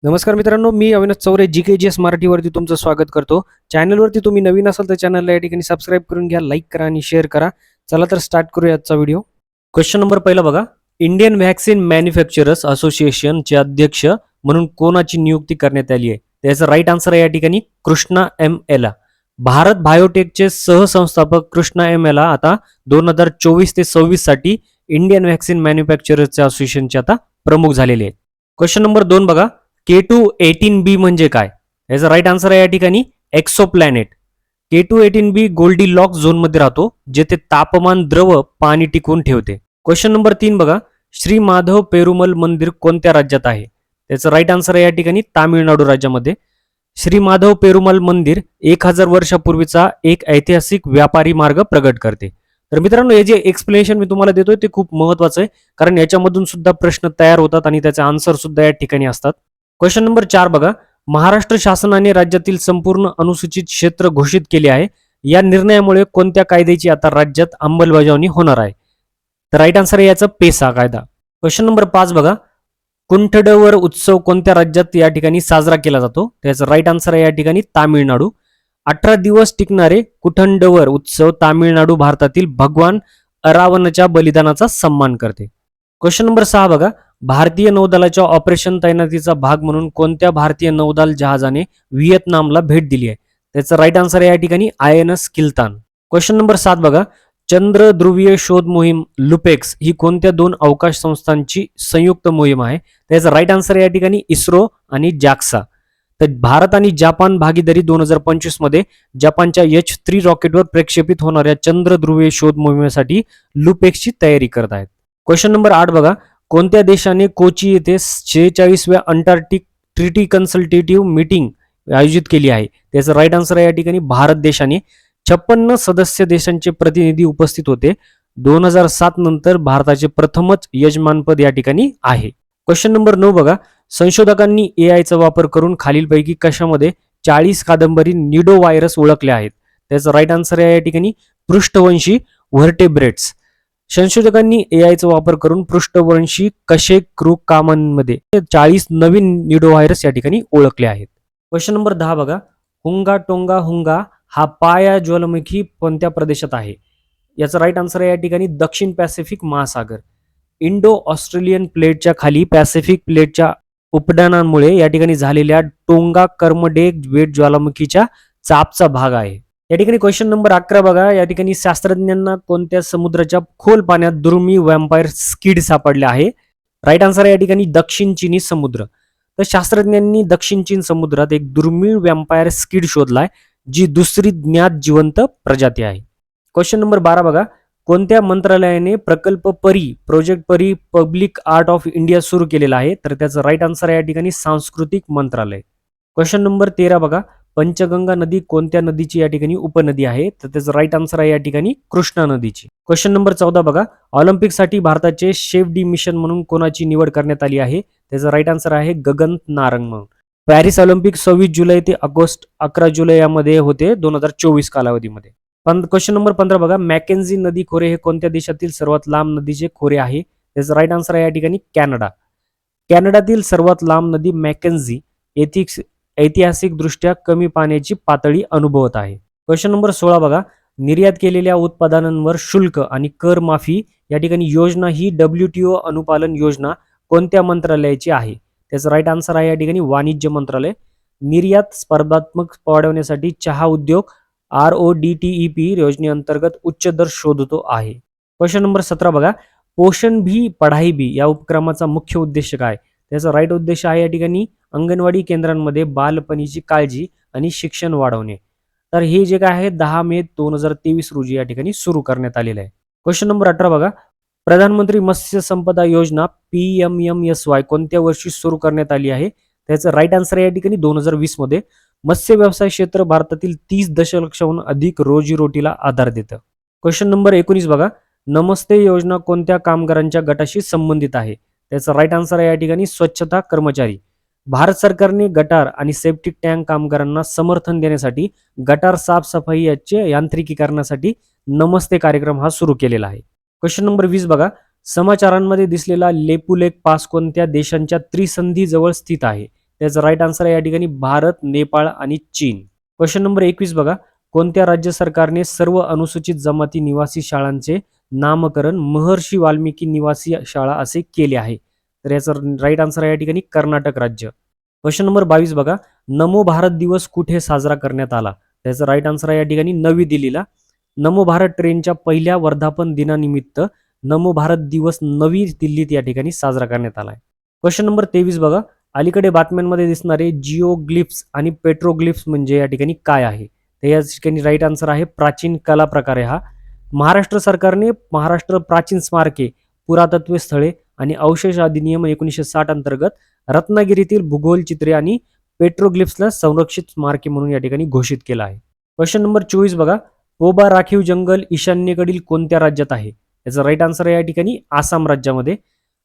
नमस्कार मित्रांनो, मी अविनाश चौरे GKGS मराठीवरती तुमचं स्वागत करतो. चॅनलवरती तुम्ही नवीन असाल तर चॅनलला या ठिकाणी सबस्क्राईब करून घ्या, लाईक करा आणि शेअर करा. चला तर स्टार्ट करूया आजचा व्हिडिओ. क्वेश्चन नंबर पहिला बघा. इंडियन व्हॅक्सिन मॅन्युफॅक्चरर्स असोसिएशनचे अध्यक्ष म्हणून कोणाची नियुक्ती करण्यात आली आहे? त्याचं राईट आन्सर आहे या ठिकाणी कृष्णा एम एला. भारत बायोटेकचे सहसंस्थापक कृष्णा एम एला आता 2024 ते 26 साठी इंडियन व्हॅक्सिन मॅन्युफॅक्चरर्सच्या असोसिएशनचे आता प्रमुख झालेले आहेत. क्वेश्चन नंबर 2 बघा. K2-18b म्हणजे काय? याचा राईट आन्सर आहे या ठिकाणी एक्सोप्लॅनेट. K2-18b गोल्डी लॉक झोनमध्ये राहतो, जेथे तापमान द्रव पाणी टिकवून ठेवते. क्वेश्चन नंबर 3 बघा. श्री माधव पेरुमल मंदिर कोणत्या राज्यात आहे? त्याचं राईट आन्सर आहे या ठिकाणी तामिळनाडू राज्यामध्ये. श्री माधव पेरुमल मंदिर 1000 वर्षापूर्वीचा एक ऐतिहासिक व्यापारी मार्ग प्रगट करते. तर मित्रांनो, हे जे एक्सप्लेनेशन मी तुम्हाला देतोय ते खूप महत्वाचं आहे, कारण याच्यामधून सुद्धा प्रश्न तयार होतात आणि त्याचे आन्सर सुद्धा या ठिकाणी असतात. क्वेश्चन नंबर 4 बघा. महाराष्ट्र शासनाने राज्यातील संपूर्ण अनुसूचित क्षेत्र घोषित केले आहे. या निर्णयामुळे कोणत्या कायद्याची आता राज्यात अंमलबजावणी होणार आहे? तर राईट आन्सर आहे याचा पेसा कायदा. क्वेश्चन नंबर 5 बघा. कुंठडवर उत्सव कोणत्या राज्यात या ठिकाणी साजरा केला जातो? त्याचं राईट आन्सर आहे या ठिकाणी तामिळनाडू. 18 दिवस टिकणारे कुठंडवर उत्सव तामिळनाडू भारतातील भगवान अरावणच्या बलिदानाचा सन्मान करते. क्वेश्चन नंबर 6 बघा. भारतीय नौदलाच्या ऑपरेशन तैनातीचा भाग म्हणून कोणत्या भारतीय नौदल जहाजाने व्हिएतनामला भेट दिली आहे? त्याचं राईट आन्सर आहे या ठिकाणी INS किल्तान. क्वेश्चन नंबर 7 बघा. चंद्र ध्रुवीय शोध मोहीम लुपेक्स ही कोणत्या दोन अवकाश संस्थांची संयुक्त मोहीम आहे? त्याचं राईट आन्सर आहे या ठिकाणी इस्रो आणि JAXA. तर भारत आणि जपान भागीदारी 2025 मध्ये जपानच्या H3 रॉकेटवर प्रक्षेपित होणाऱ्या चंद्र ध्रुवीय शोध मोहिमेसाठी लुपेक्सची तयारी करत आहेत. क्वेश्चन नंबर 8 बघा. कोणत्या देशाने कोची येथे 46व्या अंटार्क्टिक ट्रिटी कन्सल्टेटिव्ह मीटिंग आयोजित केली आहे? त्याचं राईट आन्सर आहे या ठिकाणी भारत देशाने. 56 सदस्य देशांचे प्रतिनिधी उपस्थित होते. 2007 नंतर भारताचे प्रथमच यजमानपद या ठिकाणी आहे. क्वेश्चन नंबर 9 बघा. संशोधकांनी AI चा वापर करून खालीलपैकी कशामध्ये 40 कादंबरी निडो व्हायरस ओळखले आहेत? त्याचं राईट आन्सर आहे या ठिकाणी पृष्ठवंशी व्हर्टेब्रेट्स. संशोधकांनी AI चा वापर करून पृष्ठवंशी कशेरुकांमध्ये 40 नवीन निडो व्हायरस या ठिकाणी ओळखले आहेत. क्वेश्चन नंबर 10 बघा. हुंगा टोंगा हुंगा हा पाया ज्वालामुखी कोणत्या प्रदेशात आहे? याचा राईट आन्सर आहे या ठिकाणी दक्षिण पॅसिफिक महासागर. इंडो ऑस्ट्रेलियन प्लेटच्या खाली पॅसिफिक प्लेटच्या उपदानांमुळे या ठिकाणी झालेल्या टोंगा कर्मडेक वेट ज्वालामुखीच्या चापचा भाग आहे. या ठिकाणी क्वेश्चन नंबर 11 बघा. या ठिकाणी शास्त्रज्ञांना कोणत्या समुद्राच्या खोल पाण्यात दुर्मिळ वॅम्पायर स्किड सापडले आहे? राईट आन्सर आहे या ठिकाणी दक्षिण चिनी समुद्र. तर शास्त्रज्ञांनी दक्षिण चीन समुद्रात एक दुर्मिळ वॅम्पायर स्किड शोधलाय, जी दुसरी ज्ञात जिवंत प्रजाती आहे. क्वेश्चन नंबर 12 बघा. कोणत्या मंत्रालयाने प्रकल्प परी प्रोजेक्ट परी पब्लिक आर्ट ऑफ इंडिया सुरू केलेला आहे? तर त्याचं राईट आन्सर आहे या ठिकाणी सांस्कृतिक मंत्रालय. क्वेश्चन नंबर 13 बघा. पंचगंगा नदी कोणत्या नदीची या ठिकाणी उपनदी आहे? तर त्याचं राईट आन्सर आहे या ठिकाणी कृष्णा नदीची. क्वेश्चन नंबर 14 बघा. ऑलिम्पिकसाठी भारताचे शेफ डी मिशन म्हणून कोणाची निवड करण्यात आली आहे? त्याचं राईट आन्सर आहे गगन नारंग म्हणून. पॅरिस ऑलिम्पिक 26 जुलै ते ऑगस्ट 11 जुलै यामध्ये होते 2024 कालावधीमध्ये. क्वेश्चन नंबर 15 बघा. मॅकेन्झी नदी खोरे हे कोणत्या देशातील सर्वात लांब नदीचे खोरे आहे? त्याचं राईट आन्सर आहे या ठिकाणी कॅनडा. कॅनडातील सर्वात लांब नदी मॅकेन्झी ऐतिहासिक दृष्ट्या कमी पाण्याची पातळी अनुभवत आहे. क्वेश्चन नंबर 16 बघा. निर्यात केलेल्या उत्पादनांवर शुल्क आणि कर माफी या ठिकाणी योजना ही WTO अनुपालन योजना कोणत्या मंत्रालयाची आहे? त्याचं राईट आन्सर आहे या ठिकाणी वाणिज्य मंत्रालय. निर्यात स्पर्धात्मक वाढवण्यासाठी चहा उद्योग RODTEP योजनेअंतर्गत उच्च दर शोधतो आहे. क्वेश्चन नंबर 17 बघा. पोषण भी पढाई भी या उपक्रमाचा मुख्य उद्देश काय? त्याचा राईट उद्देश आहे या ठिकाणी अंगणवाडी केंद्रांमध्ये बालपणीची काळजी आणि शिक्षण वाढवणे. तर हे जे काय आहे 10 मे 2023 रोजी या ठिकाणी सुरू करण्यात आलेलं आहे. क्वेश्चन नंबर 18 बघा. प्रधानमंत्री मत्स्य संपदा योजना PMMSY कोणत्या वर्षी सुरू करण्यात आली आहे? त्याचं राईट आन्सर आहे या ठिकाणी 2020 मध्ये. मत्स्य व्यवसाय क्षेत्र भारतातील 30 दशलक्षाहून अधिक रोजीरोटीला आधार देतं. क्वेश्चन नंबर 19 बघा. नमस्ते योजना कोणत्या कामगारांच्या गटाशी संबंधित आहे? त्याचं राईट आन्सर आहे या ठिकाणी स्वच्छता कर्मचारी. भारत सरकारने गटार आणि सेप्टिक टँक कामगारांना समर्थन देण्यासाठी गटार साफसफाई याचे यांत्रिकीकरणासाठी नमस्ते कार्यक्रम हा सुरू केलेला आहे. क्वेश्चन नंबर 20 बघा. समाचारांमध्ये दिसलेला लेपुलेक पास कोणत्या देशांच्या त्रिसंधी जवळ स्थित आहे? त्याचा राईट आन्सर आहे या ठिकाणी भारत, नेपाळ आणि चीन. क्वेश्चन नंबर 21 बघा, कोणत्या राज्य सरकारने सर्व अनुसूचित जमाती निवासी शाळांचे नामकरण महर्षी वाल्मिकी निवासी शाळा असे केले आहे? तर याचा राईट आन्सर आहे या ठिकाणी कर्नाटक राज्य. क्वेश्चन नंबर 22 बघा, नमो भारत दिवस कुठे साजरा करण्यात आला? त्याचा राईट आन्सर आहे या ठिकाणी नवी दिल्लीला. नमो भारत ट्रेनच्या पहिल्या वर्धापन दिनानिमित्त नमो भारत दिवस नवी दिल्लीत या ठिकाणी साजरा करण्यात आला आहे. क्वेश्चन नंबर 23 बघा, अलीकडे बातम्यांमध्ये दिसणारे जिओग्लिफ्स आणि पेट्रोग्लिफ्स म्हणजे या ठिकाणी काय आहे? तर या ठिकाणी राईट आन्सर आहे प्राचीन कला प्रकार आहे हा. महाराष्ट्र सरकारने महाराष्ट्र प्राचीन स्मारके, पुरातत्व स्थळे आणि अवशेष अधिनियम 1960 अंतर्गत रत्नागिरीतील भूगोल चित्रे आणि पेट्रोग्लिफ्सला संरक्षित स्मारके म्हणून या ठिकाणी घोषित केलं आहे. क्वेश्चन नंबर 24 बघा, पोबा राखीव जंगल ईशान्येकडील कोणत्या राज्यात आहे? याचा राईट आन्सर आहे या ठिकाणी आसाम राज्यामध्ये.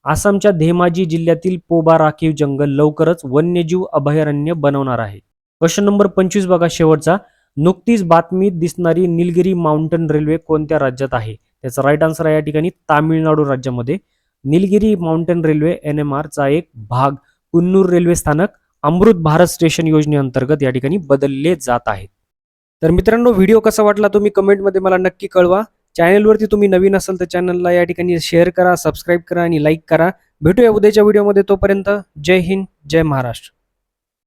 आसामच्या धेमाजी जिल्ह्यातील पोबा राखीव जंगल लवकरच वन्यजीव अभयारण्य बनवणार आहे. क्वेश्चन नंबर 25 बघा शेवटचा, नुकतीच बातमीत दिसणारी निलगिरी माउंटन रेल्वे कोणत्या राज्यात आहे? त्याचा राईट आन्सर आहे या ठिकाणी तामिळनाडू राज्यामध्ये. निलगिरी माउंटन रेल्वे NMR चा एक भाग कुन्नूर रेल्वे स्थानक अमृत भारत स्टेशन योजनेअंतर्गत या ठिकाणी बदलले जात आहेत. तर मित्रांनो, व्हिडिओ कसा वाटला तुम्ही कमेंटमध्ये मला नक्की कळवा. चॅनलवरती तुम्ही नवीन असाल तर चॅनलला या ठिकाणी शेअर करा, सबस्क्राईब करा आणि लाईक करा. भेटूया उद्याच्या व्हिडिओमध्ये. तोपर्यंत जय हिंद, जय महाराष्ट्र.